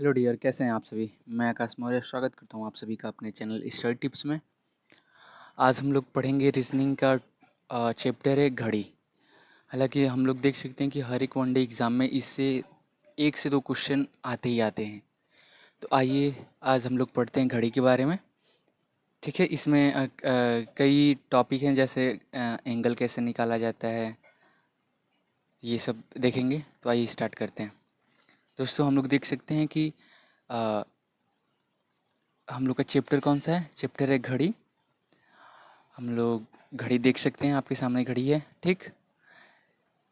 Hello dear, कैसे हैं आप सभी। मैं आकाश मौर्य स्वागत करता हूं आप सभी का अपने चैनल स्टडी टिप्स में। आज हम लोग पढ़ेंगे रीजनिंग का चैप्टर है घड़ी। हालांकि हम लोग देख सकते हैं कि हर एक वनडे एग्ज़ाम में इससे 1 से 2 क्वेश्चन आते ही आते हैं। तो आइए आज हम लोग पढ़ते हैं घड़ी के बारे में। ठीक है, इसमें कई टॉपिक हैं, जैसे एंगल कैसे निकाला जाता है, ये सब देखेंगे। तो आइए स्टार्ट करते हैं। दोस्तों, हम लोग देख सकते हैं कि अ, हम लोग का चैप्टर कौन सा है। चैप्टर है घड़ी। हम लोग घड़ी देख सकते हैं, आपके सामने घड़ी है। ठीक,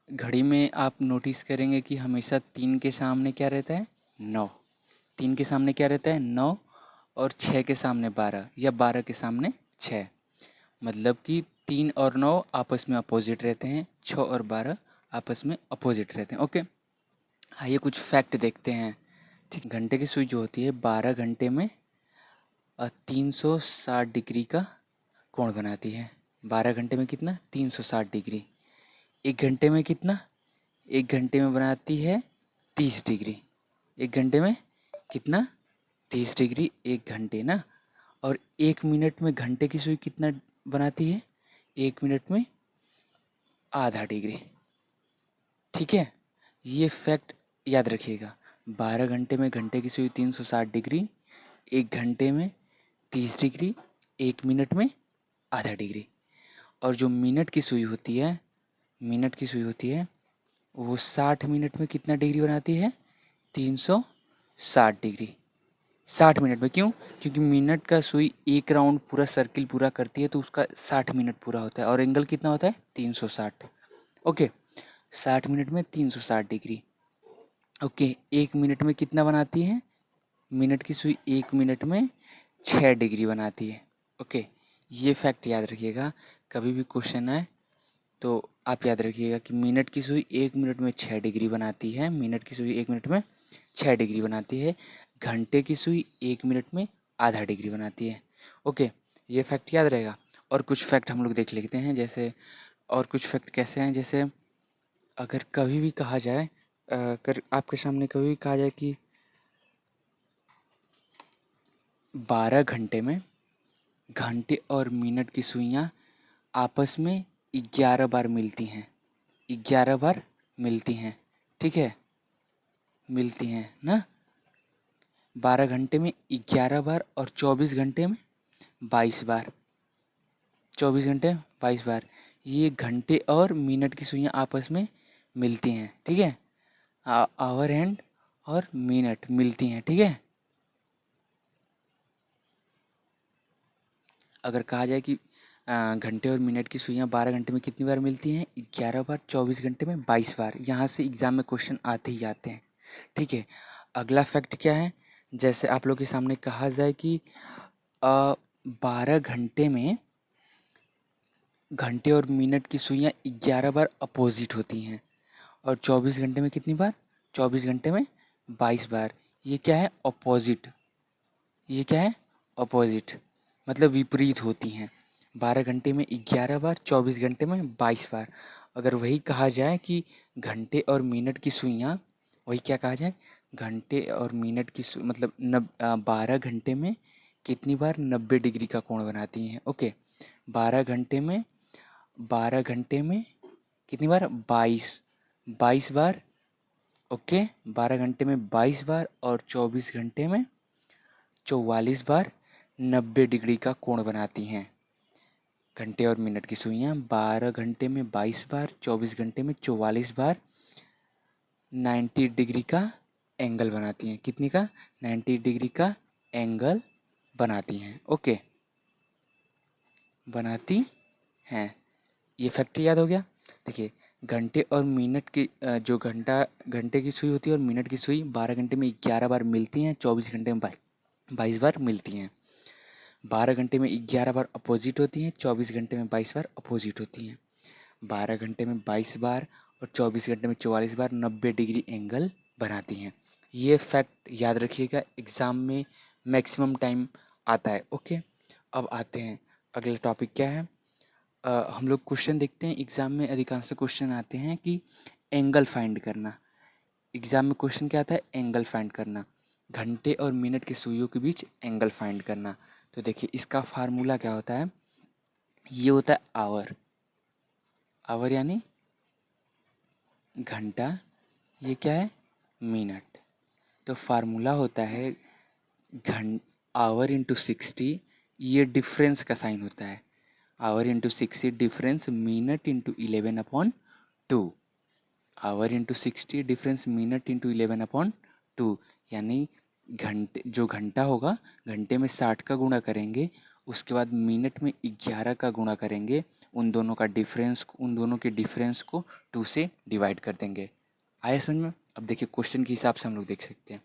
घड़ी में आप नोटिस करेंगे कि हमेशा 3 के सामने क्या रहता है, 9। 3 के सामने क्या रहता है, 9। और 6 के सामने 12, या 12 के सामने 6। मतलब कि 3 और 9 आपस में अपोजिट रहते हैं, 6 और 12 आपस में अपोजिट रहते हैं। ओके, आइए कुछ फैक्ट देखते हैं। ठीक, घंटे की सुई जो होती है 12 घंटे में 360 डिग्री का कोण बनाती है। 12 घंटे में कितना, 360 डिग्री। 1 घंटे में कितना, 1 घंटे में बनाती है 30 डिग्री। 1 घंटे में कितना, 30 डिग्री 1 घंटे ना। और 1 मिनट में घंटे की सुई कितना बनाती है, 1 मिनट में आधा डिग्री। ठीक है, ये फैक्ट याद रखिएगा। 12 घंटे में घंटे की सुई 360 डिग्री, 1 घंटे में 30 डिग्री, 1 मिनट में आधा डिग्री। और जो मिनट की सुई होती है, मिनट की सुई होती है वो 60 मिनट में कितना डिग्री बनाती है, 360 डिग्री। 60 मिनट में, क्यों? क्योंकि मिनट का सुई एक राउंड पूरा सर्किल पूरा करती है, तो उसका 60 मिनट पूरा होता है। और एंगल कितना होता है, 360। ओके, 60 मिनट में 360 डिग्री। ओके, 1 मिनट में कितना बनाती है, मिनट की सुई 1 मिनट में 6 डिग्री बनाती है। ओके, ये फैक्ट याद रखिएगा। कभी भी क्वेश्चन आए तो आप याद रखिएगा कि मिनट की सुई 1 मिनट में 6 डिग्री बनाती है। मिनट की सुई 1 मिनट में 6 डिग्री बनाती है। घंटे की सुई 1 मिनट में आधा डिग्री बनाती है। ओके, ये फैक्ट याद रहेगा। और कुछ फैक्ट हम लोग देख लेते हैं। जैसे और कुछ फैक्ट कैसे हैं, जैसे अगर कभी भी कहा जाए, अगर आपके सामने कभी भी कहा जाए कि 12 घंटे में घंटे और मिनट की सुइयाँ आपस में 11 बार मिलती हैं। 11 बार मिलती हैं। ठीक है, मिलती हैं ना। 12 घंटे में 11 बार और 24 घंटे में 22 बार। 24 घंटे 22 बार, ये घंटे और मिनट की सुइयाँ आपस में मिलती हैं। ठीक है, आवर एंड और मिनट मिलती हैं। ठीक है, अगर कहा जाए कि घंटे और मिनट की सुइयाँ 12 घंटे में कितनी बार मिलती हैं, 11 बार। 24 घंटे में 22 बार। यहाँ से एग्ज़ाम में क्वेश्चन आते ही आते हैं। ठीक है, अगला फैक्ट क्या है, जैसे आप लोग के सामने कहा जाए कि 12 घंटे में घंटे और मिनट की सुइयाँ 11 बार अपोजिट होती हैं। और 24 घंटे में कितनी बार, 24 घंटे में 22 बार। ये क्या है, अपोजिट। ये क्या है, अपोजिट, मतलब विपरीत होती हैं। 12 घंटे में 11 बार, 24 घंटे में 22 बार। अगर वही कहा जाए कि घंटे और मिनट की सुइयाँ, वही क्या कहा जाए, घंटे और मिनट की मतलब 12 घंटे में कितनी बार 90 डिग्री का कोण बनाती हैं। ओके, 12 घंटे में 12 घंटे में कितनी बार, 22 बार। ओके, 12 घंटे में 22 बार और 24 घंटे में 44 बार 90 डिग्री का कोण बनाती हैं। घंटे और मिनट की सुइयाँ 12 घंटे में 22 बार, 24 घंटे में 44 बार 90 डिग्री का एंगल बनाती हैं। कितनी का, 90 डिग्री का एंगल बनाती हैं। ओके, बनाती हैं। ये फैक्ट याद हो गया। देखिए, घंटे और मिनट की जो घंटे की सुई होती है और मिनट की सुई 12 घंटे में 11 बार मिलती हैं, 24 घंटे में 22 बार मिलती हैं। 12 घंटे में 11 बार अपोजिट होती हैं, 24 घंटे में 22 बार अपोजिट होती हैं। 12 घंटे में 22 बार और 24 घंटे में 44 बार 90 डिग्री एंगल बनाती हैं। ये फैक्ट याद रखिएगा, एग्ज़ाम में मैक्सिमम टाइम आता है। ओके, अब आते हैं अगला टॉपिक क्या है। हम लोग क्वेश्चन देखते हैं। एग्ज़ाम में अधिकांश क्वेश्चन आते हैं कि एंगल फाइंड करना। एग्ज़ाम में क्वेश्चन क्या आता है, एंगल फाइंड करना। घंटे और मिनट के सुइयों के बीच एंगल फाइंड करना। तो देखिए इसका फार्मूला क्या होता है, ये होता है आवर। आवर यानी घंटा, ये क्या है मिनट। तो फार्मूला होता है घं आवर इंटू 60, ये डिफरेंस का साइन होता है। Our into 60 difference minute into 11/2। Our into 60 difference minute into 11/2, यानी घंटे, जो घंटा होगा घंटे में 60 का गुणा करेंगे, उसके बाद मिनट में 11 का गुणा करेंगे, उन दोनों का डिफरेंस, उन दोनों के डिफरेंस को 2 से डिवाइड कर देंगे। आया समझ में? अब देखिए क्वेश्चन के हिसाब से हम लोग देख सकते हैं।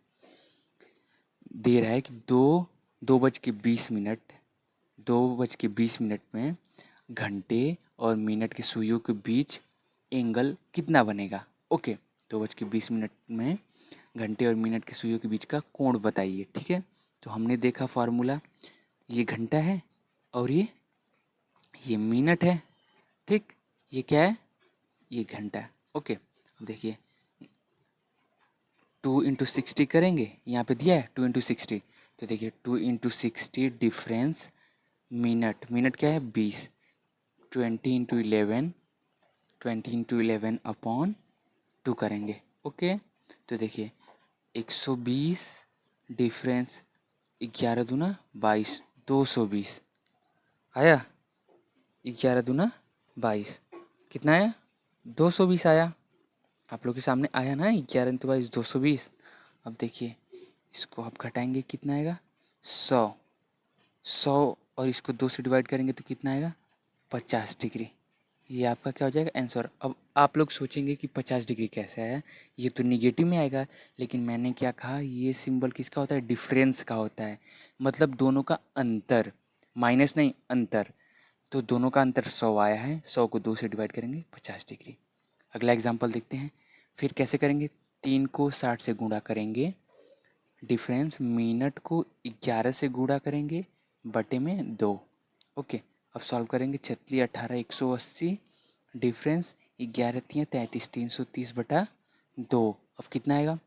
दे रहा है कि 2:20 2:20 में घंटे और मिनट के सुइयों के बीच एंगल कितना बनेगा। ओके, 2:20 में घंटे और मिनट के सुइयों के बीच का कोण बताइए। ठीक है, तो हमने देखा फार्मूला, ये घंटा है और ये मिनट है। ठीक, ये क्या है, ये घंटा है। ओके, अब देखिए 2 × 60 करेंगे, यहाँ पे दिया है 2 × 60। तो देखिए 2 × 60 डिफरेंस मिनट, मिनट क्या है 20, 20 × 11 करेंगे। ओके, तो देखिए 120 डिफरेंस 11×2 = 22, 220 आया। 11×2 = 22 कितना आया, 220 आया। आप लोग के सामने आया ना, 11×2 = 220। अब देखिए इसको आप घटाएंगे, कितना आएगा 100, 100 और इसको 2 से डिवाइड करेंगे तो कितना आएगा 50 डिग्री। ये आपका क्या हो जाएगा आंसर। अब आप लोग सोचेंगे कि 50 डिग्री कैसे आया, ये तो निगेटिव में आएगा। लेकिन मैंने क्या कहा, ये सिंबल किसका होता है, डिफरेंस का होता है, मतलब दोनों का अंतर, माइनस नहीं अंतर। तो दोनों का अंतर 100 आया है, 100 को 2 से डिवाइड करेंगे 50 डिग्री। अगला एग्जाम्पल देखते हैं। फिर कैसे करेंगे, 3 को 60 से गुणा करेंगे, डिफरेंस मिनट को 11 से गुणा करेंगे बटे में 2। ओके, अब सॉल्व करेंगे, 36 18 180 डिफरेंस 11 3 33 330/2। अब कितना आएगा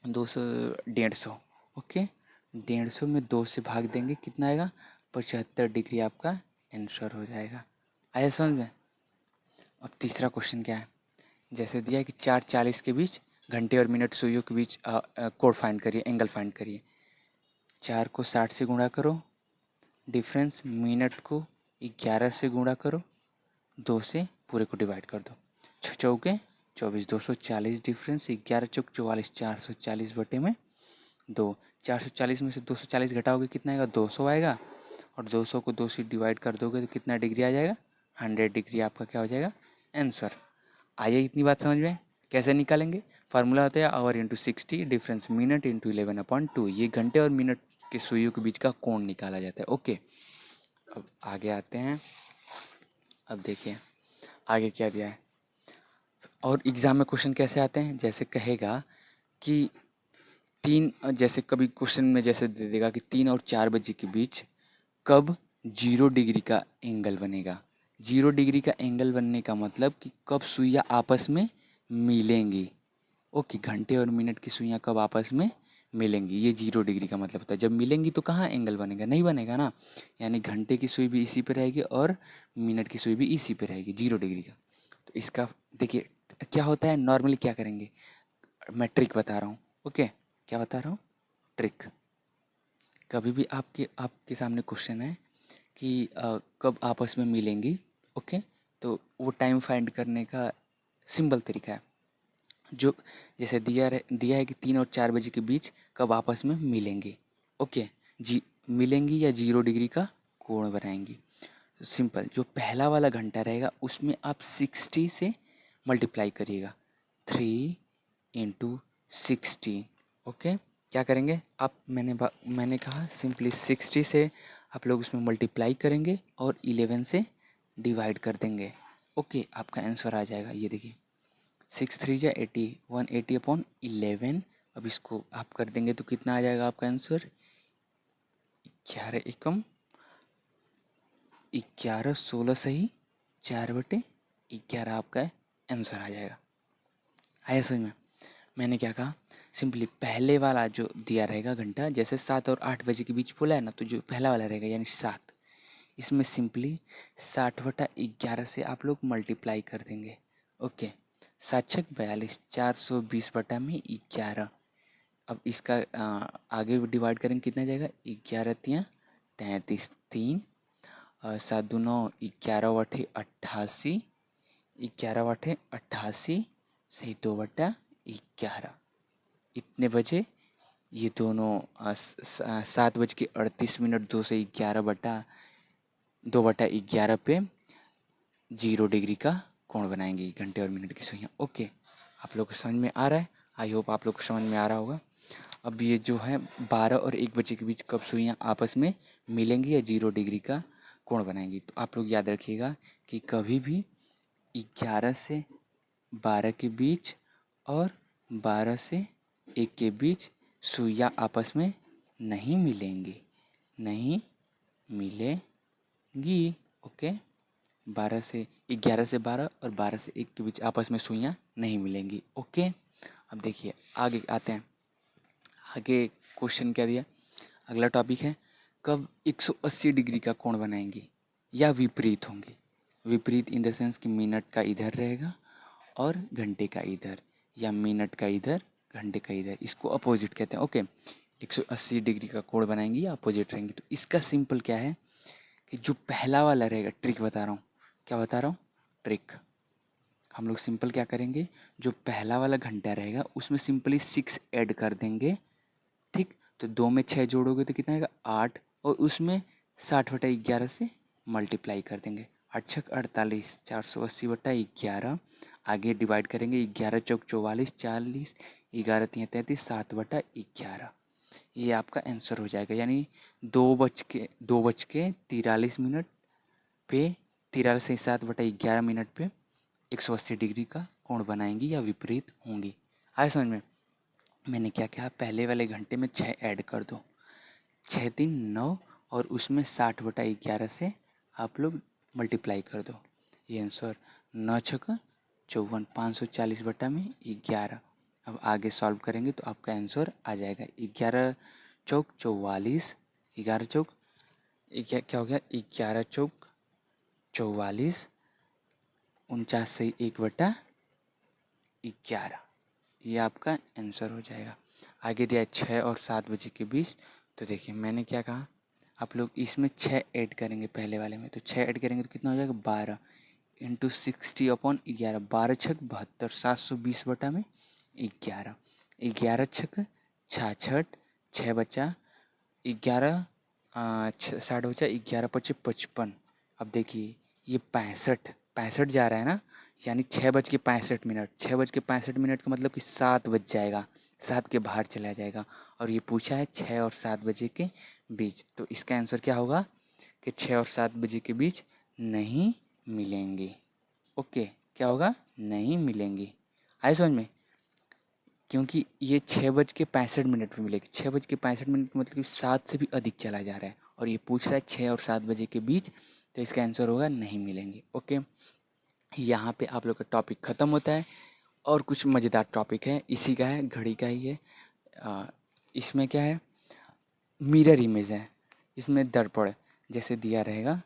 200, 150। ओके, 150 में 2 से भाग देंगे, कितना आएगा 75 डिग्री, आपका आंसर हो जाएगा। आया समझ में? अब तीसरा क्वेश्चन क्या है, जैसे दिया है कि 4:40 के बीच घंटे और मिनट सुइयों के बीच कोण फाइंड करिए, एंगल फाइंड करिए। 4 को 60 से गुणा करो, डिफरेंस मिनट को 11 से गुणा करो, 2 से पूरे को डिवाइड कर दो, 6 चौके 24, 240 डिफरेंस 11 चौक 44, 440/2। 440 में से 240 घटाओगे कितना आएगा 200 आएगा, और 200 को 2 से डिवाइड कर दोगे तो कितना डिग्री आ जाएगा 100 डिग्री, आपका क्या हो जाएगा आंसर। आइए इतनी बात समझ में, कैसे निकालेंगे। फार्मूला होता है our into 60 difference minute into 11/2, ये घंटे और मिनट के सुइयों के बीच का कोण निकाला जाता है। ओके, अब आगे आते हैं। अब देखिए आगे क्या दिया है, और एग्ज़ाम में क्वेश्चन कैसे आते हैं, जैसे कहेगा कि जैसे कभी क्वेश्चन में जैसे दे देगा कि 3 और 4 बजे के बीच कब 0 डिग्री का एंगल बनेगा। 0 डिग्री का एंगल बनने का मतलब कि कब सुइयाँ आपस में मिलेंगी। ओके, घंटे और मिनट की सुइयाँ कब आपस में मिलेंगी, ये 0 डिग्री का मतलब होता है। जब मिलेंगी तो कहाँ एंगल बनेगा, नहीं बनेगा ना। यानी घंटे की सुई भी इसी पे रहेगी और मिनट की सुई भी इसी पे रहेगी 0 डिग्री का। तो इसका देखिए क्या होता है, नॉर्मली क्या करेंगे, मैं ट्रिक बता रहा हूँ। ओके, क्या बता रहा हूँ, ट्रिक। कभी भी आपके सामने क्वेश्चन है कि कब आपस में मिलेंगी, ओके, तो वो टाइम फाइंड करने का सिंपल तरीका है, जो जैसे दिया है कि 3 और 4 बजे के बीच कब आपस में मिलेंगी। ओके, जी मिलेंगी या 0 डिग्री का कोण बनाएंगी। सिंपल, जो पहला वाला घंटा रहेगा उसमें आप 60 से मल्टीप्लाई करिएगा, 3 × 60। ओके, क्या करेंगे आप, मैंने कहा सिंपली 60 से आप लोग उसमें मल्टीप्लाई करेंगे और 11 से डिवाइड कर देंगे। ओके, आपका आंसर आ जाएगा। ये देखिए 6 3 या 80, 180/11। अब इसको आप कर देंगे तो कितना आ जाएगा आपका आंसर, 11 एकम 11, 16 सही 4/11 आपका आंसर आ जाएगा। आया समझ में? मैंने क्या कहा, सिंपली पहले वाला जो दिया रहेगा घंटा, जैसे 7 और 8 बजे के बीच बोला है ना, तो जो पहला वाला रहेगा यानी 7, इसमें सिंपली 60/11 से आप लोग मल्टीप्लाई कर देंगे। ओके, 7×6 = 42, 420/11। अब इसका आगे डिवाइड करेंगे, कितना जाएगा, 11×3 = 33, 3 और 7×2 = 11 × 88, 11/88 सही 2/11। इतने बजे ये दोनों 7:38 2/11 पे 0 डिग्री का कोण बनाएंगे, घंटे और मिनट की सुइयाँ। ओके, आप लोग को समझ में आ रहा है? आई होप आप लोग को समझ में आ रहा होगा। अब ये जो है 12 और 1 बजे के बीच कब सुइयाँ आपस में मिलेंगी या 0 डिग्री का कोण बनाएंगी, तो आप लोग याद रखिएगा कि कभी भी 11 से 12 के बीच और 12 से 1 के बीच सुइयाँ आपस में नहीं मिलेंगी, नहीं मिलेंगी। ओके, 11 से 12 और 12 से 1 के बीच आपस में सुइयाँ नहीं मिलेंगी। ओके, अब देखिए आगे आते हैं। आगे क्वेश्चन क्या दिया, अगला टॉपिक है, कब 180 डिग्री का कोण बनाएंगी या विपरीत होंगे। विपरीत इन द सेंस कि मिनट का इधर रहेगा और घंटे का इधर, या मिनट का इधर घंटे का इधर, इसको अपोजिट कहते हैं। ओके, 180 डिग्री का कोण बनाएंगी या अपोजिट रहेंगी। तो इसका सिंपल क्या है कि जो पहला वाला रहेगा, ट्रिक बता रहा हूँ, क्या बता रहा हूँ, ट्रिक। हम लोग सिंपल क्या करेंगे, जो पहला वाला घंटा रहेगा उसमें सिंपली 6 ऐड कर देंगे। ठीक, तो 2 में 6 जोड़ोगे तो कितना आएगा, 8, और उसमें 60/11 से मल्टीप्लाई कर देंगे। 8×6 = 48, 480/11। आगे डिवाइड करेंगे, 11×4 = 44, 40, 11×3 = 33, 7/11। ये आपका आंसर हो जाएगा, यानी 2:43 पे 43 7/11 पे 180 डिग्री का कोण बनाएंगी या विपरीत होंगी। आए समझ में? मैंने क्या कहा, पहले वाले घंटे में 6 ऐड कर दो, 6×3 = 9, और उसमें 60/11 से आप लोग मल्टीप्लाई कर दो। ये आंसर 9×6 = 54, 540/11। अब आगे सॉल्व करेंगे तो आपका आंसर आ जाएगा 11×4 = 44, 11×4 क्या हो गया, 11×4 = 44, 49 सही 1/11। ये आपका आंसर हो जाएगा। आगे दिया है 6 और 7 बजे के बीच। तो देखिए मैंने क्या कहा, आप लोग इसमें 6 ऐड करेंगे पहले वाले में, तो 6 ऐड करेंगे तो कितना हो जाएगा, 12 × 60/11, 12×6 = 72, 720/11, 11×6 = 66, 6 बचा 11, 60 बचा, 11×5 = 55। अब देखिए ये 65 जा रहा है ना, यानी 6:65, 6:65 का मतलब कि 7 बज जाएगा, 7 के बाहर चला जाएगा। और ये पूछा है 6 और 7 बजे के बीच, तो इसका आंसर क्या होगा कि 6 और 7 बजे के बीच नहीं मिलेंगे। ओके, क्या होगा, नहीं मिलेंगे। आए समझ में? क्योंकि ये 6:65 पे मिलेगी, 6:65 का मतलब कि 7 से भी अधिक चला जा रहा है, और ये पूछ रहा है 6 और 7 बजे के बीच, तो इसका आंसर होगा नहीं मिलेंगे। ओके, यहाँ पे आप लोग का टॉपिक ख़त्म होता है। और कुछ मज़ेदार टॉपिक है, इसी का है, घड़ी का ही है। इसमें क्या है, मिरर इमेज है, इसमें दर्पण जैसे दिया रहेगा।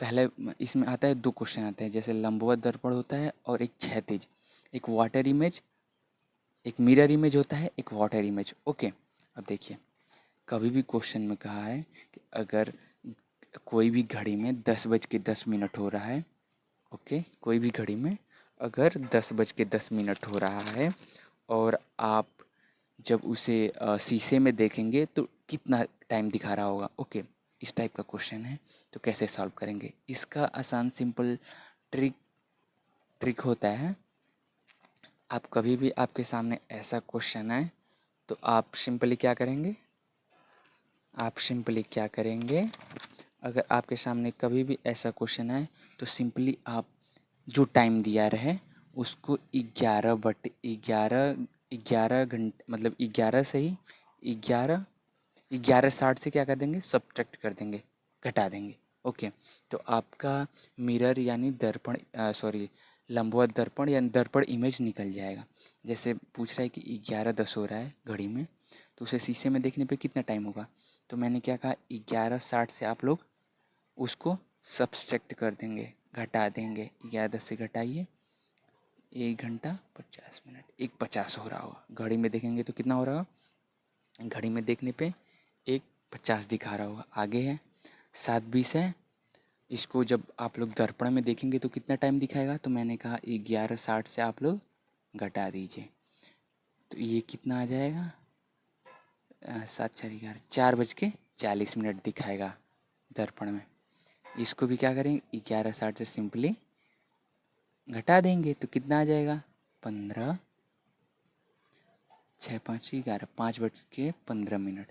पहले इसमें आता है, 2 क्वेश्चन आते हैं, जैसे लंबवत दर्पण होता है और एक क्षैतिज, एक वाटर इमेज, एक मिरर इमेज होता है, एक वाटर इमेज। ओके, अब देखिए कभी भी क्वेश्चन में कहा है कि अगर कोई भी घड़ी में 10:10 हो रहा है, ओके, कोई भी घड़ी में अगर 10:10 हो रहा है, और आप जब उसे शीशे में देखेंगे तो कितना टाइम दिखा रहा होगा। ओके, इस टाइप का क्वेश्चन है, तो कैसे सॉल्व करेंगे? इसका आसान सिंपल ट्रिक होता है, आप कभी भी आपके सामने ऐसा क्वेश्चन आए तो आप सिंपली क्या करेंगे, अगर आपके सामने कभी भी ऐसा क्वेश्चन आए तो सिंपली आप जो टाइम दिया रहे उसको 11 घंटे, मतलब 11 से ही 11:60 से क्या कर देंगे, सब्ट्रैक्ट कर देंगे, घटा देंगे। ओके, तो आपका मिरर यानी दर्पण, सॉरी, लंबवत दर्पण या दर्पण इमेज निकल जाएगा। जैसे पूछ रहा है कि 11:10 हो रहा है घड़ी में, तो उसे शीशे में देखने पे कितना टाइम होगा। तो मैंने क्या कहा, 11:60 से आप लोग उसको सब्सट्रैक्ट कर देंगे, घटा देंगे। 11:10 से घटाइए, 1 घंटा 50 मिनट, 1:50 हो रहा होगा। घड़ी में देखेंगे तो कितना हो रहा होगा, घड़ी में देखने पे 1:50 दिखा रहा होगा। आगे है 7:20 है, इसको जब आप लोग दर्पण में देखेंगे तो कितना टाइम दिखाएगा। तो मैंने कहा 11:60 से आप लोग घटा दीजिए, तो ये कितना आ जाएगा, 7×4 = 4:40 दिखाएगा दर्पण में। इसको भी क्या करेंगे, 11:60 से सिंपली घटा देंगे तो कितना आ जाएगा, 15, 6×5 = 11, 5:15।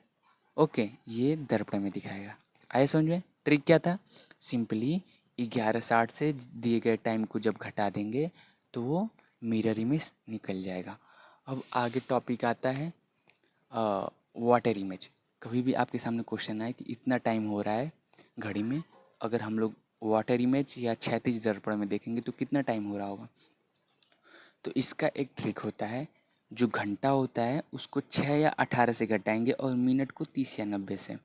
ओके, ये दर्पण में दिखाएगा। आए समझ में। ट्रिक क्या था, सिंपली 11:60 से दिए गए टाइम को जब घटा देंगे तो वो मिरर इमेज निकल जाएगा। अब आगे टॉपिक आता है वाटर इमेज। कभी भी आपके सामने क्वेश्चन आए कि इतना टाइम हो रहा है घड़ी में, अगर हम लोग वाटर इमेज या क्षैतिज दर्पण में देखेंगे तो कितना टाइम हो रहा होगा। तो इसका एक ट्रिक होता है, जो घंटा होता है उसको 6 या 18 से घटाएंगे और मिनट को 30 या 90 से।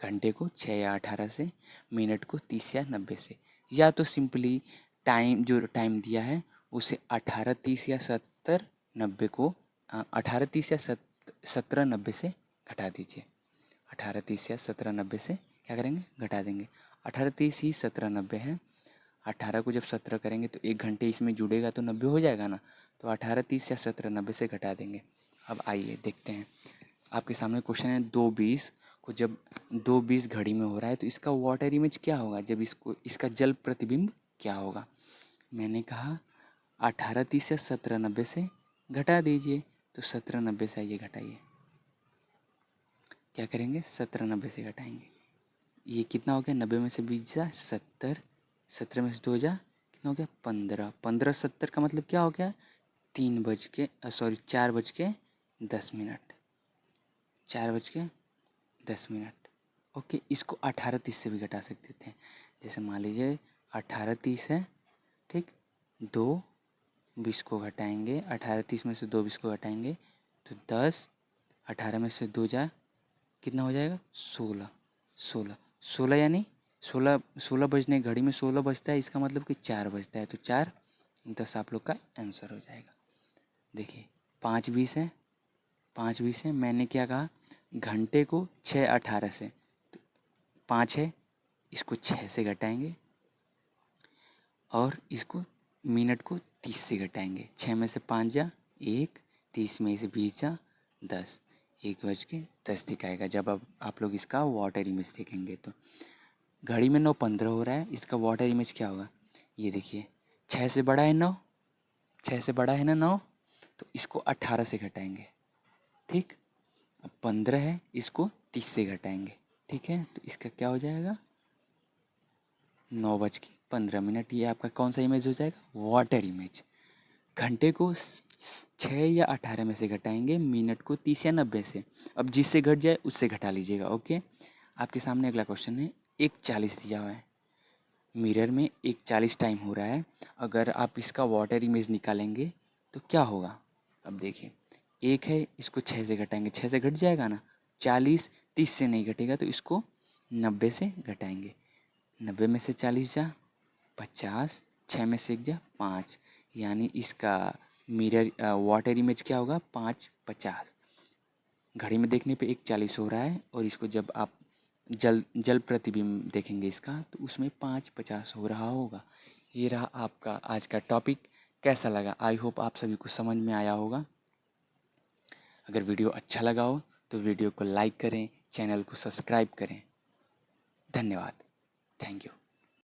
घंटे को 6 या 18 से, मिनट को 30 या 90 से। या तो सिंपली टाइम, जो टाइम दिया है उसे 18, 30 या 70, 90 को 18, 30 या 17, 90 से घटा दीजिए। 18, 30 या 17, 90 से क्या करेंगे, घटा देंगे। 18, 30 ही 17, 90 है। 18 को जब 17 करेंगे तो 1 घंटे इसमें जुड़ेगा तो 90 हो जाएगा ना। तो 18, 30 या 17, 90 से घटा देंगे। अब आइए देखते हैं, आपके सामने क्वेश्चन है 2:20 को जब 2:20 घड़ी में हो रहा है तो इसका वाटर इमेज क्या होगा, जब इसको इसका जल प्रतिबिंब क्या होगा। मैंने कहा 18, 30 या 17, 90 से घटा दीजिए। तो 17, 90 से आइए घटाइए, क्या करेंगे, 17, 90 से घटाएंगे। ये कितना हो गया, 90 में से 20 जा 70, 17 में से 2 जा कितना हो गया, 15, 15, 70 का मतलब क्या हो गया, 4:10। 4:10। ओके, इसको 18, 30 से भी घटा सकते थे। जैसे मान लीजिए 18, 30 है, ठीक, 2:20 को घटाएंगे, 18, 30 में से 2:20 को घटाएंगे तो 10, 18 में से 2 जा कितना हो जाएगा, 16, 16, 16 यानी 16, 16 बजने, घड़ी में 16 बजता है, इसका मतलब कि 4 बजता है। तो 4:10 आप लोग का आंसर हो जाएगा। देखिए 5:20 है, 5:20 है, मैंने क्या कहा, घंटे को 6:18 से, तो 5 है, इसको 6 से घटाएंगे और इसको मिनट को 30 से घटाएंगे। 6 में से 5 जा 1, 30 में से 20 जा 10, 1:10 दिखाएगा जब अब आप लोग इसका वाटर इमेज देखेंगे। तो घड़ी में 9:15 हो रहा है, इसका वाटर इमेज क्या होगा, ये देखिए 6 से बड़ा है 9, 6 से बड़ा है ना 9, तो इसको 18 से घटाएंगे, ठीक। अब 15 है, इसको 30 से घटाएंगे, ठीक है। तो इसका क्या हो जाएगा, 9:15। ये आपका कौन सा इमेज हो जाएगा, वाटर इमेज। घंटे को 6 या 18 में से घटाएंगे, मिनट को 30 या 90 से। अब जिससे घट जाए उससे घटा लीजिएगा। ओके, आपके सामने अगला क्वेश्चन है, 1:40 दिया हुआ है, मिरर में 1:40 टाइम हो रहा है। अगर आप इसका वाटर इमेज निकालेंगे तो क्या होगा। अब देखिए, एक है, इसको 6 से घटाएंगे, 6 से घट जाएगा ना, 40, 30 से नहीं घटेगा तो इसको 90 से घटाएंगे। 90 में से 40 जा 50, 6 में से 1 जा 5, यानी इसका मिरर वाटर इमेज क्या होगा, 5:50। घड़ी में देखने पे 1:40 हो रहा है और इसको जब आप जल जल प्रतिबिंब देखेंगे इसका तो उसमें 5:50 हो रहा होगा। ये रहा आपका आज का टॉपिक। कैसा लगा, आई होप आप सभी को समझ में आया होगा। अगर वीडियो अच्छा लगा हो तो वीडियो को लाइक करें, चैनल को सब्सक्राइब करें। धन्यवाद, थैंक यू।